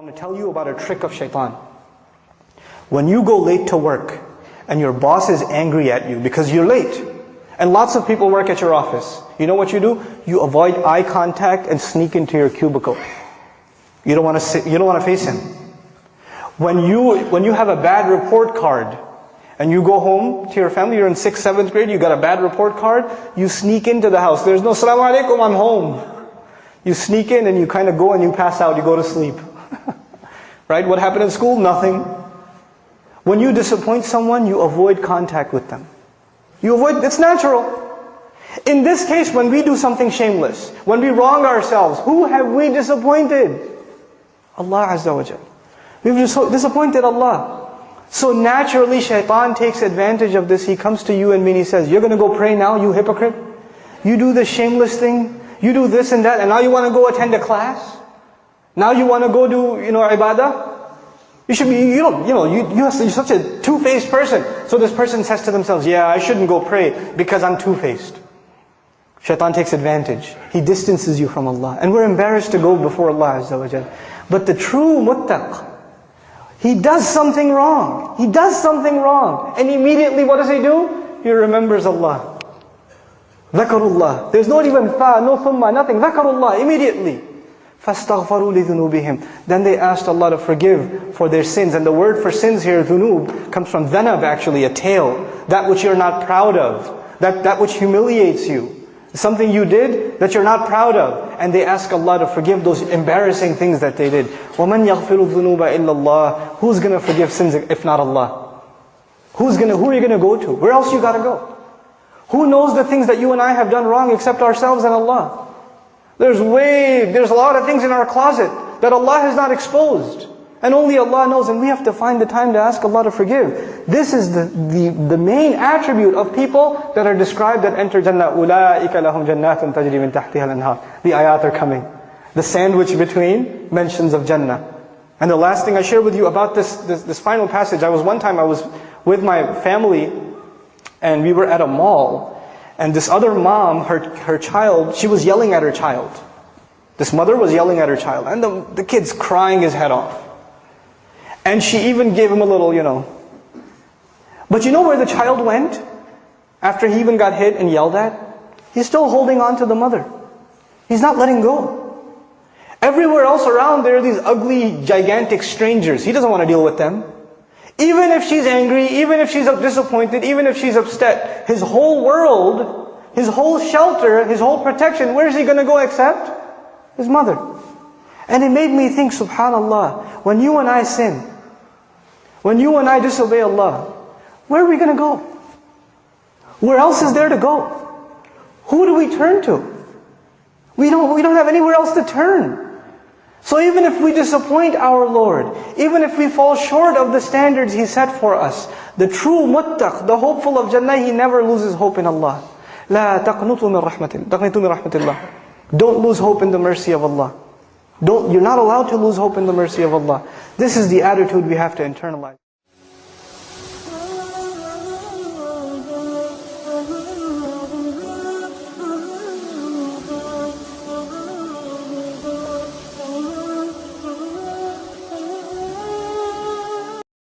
I want to tell you about a trick of Shaytan. When you go late to work and your boss is angry at you because you're late, and lots of people work at your office, you know what you do? You avoid eye contact and sneak into your cubicle. You don't want to face him. When you have a bad report card and you go home to your family, you're in 6th, 7th grade, you got a bad report card, you sneak into the house. There's no "Assalamu alaikum, I'm home." You sneak in and you kind of go and you pass out, you go to sleep. Right? What happened in school? Nothing. When you disappoint someone, you avoid contact with them. It's natural. In this case, when we do something shameless, when we wrong ourselves, who have we disappointed? Allah Azza wa Jal. We've disappointed Allah. So naturally, Shaytan takes advantage of this. He comes to you and me and he says, "You're going to go pray now, you hypocrite? You do this shameless thing, you do this and that, and now you want to go attend a class? Now you want to go do, ibadah? You should be, you're such a two-faced person." So this person says to themselves, "Yeah, I shouldn't go pray because I'm two-faced." Shaitan takes advantage. He distances you from Allah. And we're embarrassed to go before Allah Azza wa Jal. But the true muttaq, he does something wrong. He does something wrong. And immediately what does he do? He remembers Allah. Dhakarullah. There's not even fa, no thumma, nothing. Dhakarullah, immediately. فَاسْتَغْفَرُوا لِذُنُوبِهِمْ. Then they asked Allah to forgive for their sins. And the word for sins here, dhunub, comes from dhanab actually, a tail. That which you're not proud of. That which humiliates you. Something you did that you're not proud of. And they ask Allah to forgive those embarrassing things that they did. وَمَنْ يَغْفِرُ الذُّنُوبَ إِلَّا اللَّهِ. Who's going to forgive sins if not Allah? Who are you going to go to? Where else you got to go? Who knows the things that you and I have done wrong except ourselves and Allah? There's a lot of things in our closet that Allah has not exposed. And only Allah knows, and we have to find the time to ask Allah to forgive. This is the main attribute of people that are described that enter Jannah. أُولَٰئِكَ لَهُمْ جَنَّاتٌ تَجْرِي مِنْ تَحْتِهَا الْأَنْهَارُ. The ayat are coming. The sandwich between mentions of Jannah. And the last thing I share with you about this final passage, one time I was with my family, and we were at a mall. And this other mom, her child, she was yelling at her child. This mother was yelling at her child. And the kid's crying his head off. And she even gave him a little, But you know where the child went? After he even got hit and yelled at? He's still holding on to the mother. He's not letting go. Everywhere else around there are these ugly, gigantic strangers. He doesn't want to deal with them. Even if she's angry, even if she's disappointed, even if she's upset, his whole world, his whole shelter, his whole protection, where is he going to go except? His mother. And it made me think, subhanallah, when you and I sin, when you and I disobey Allah, where are we going to go? Where else is there to go? Who do we turn to? We don't have anywhere else to turn. So even if we disappoint our Lord, even if we fall short of the standards He set for us, the true muttaq, the hopeful of Jannah, he never loses hope in Allah. لا تقنطوا من رحمة الله. Don't lose hope in the mercy of Allah. You're not allowed to lose hope in the mercy of Allah. This is the attitude we have to internalize.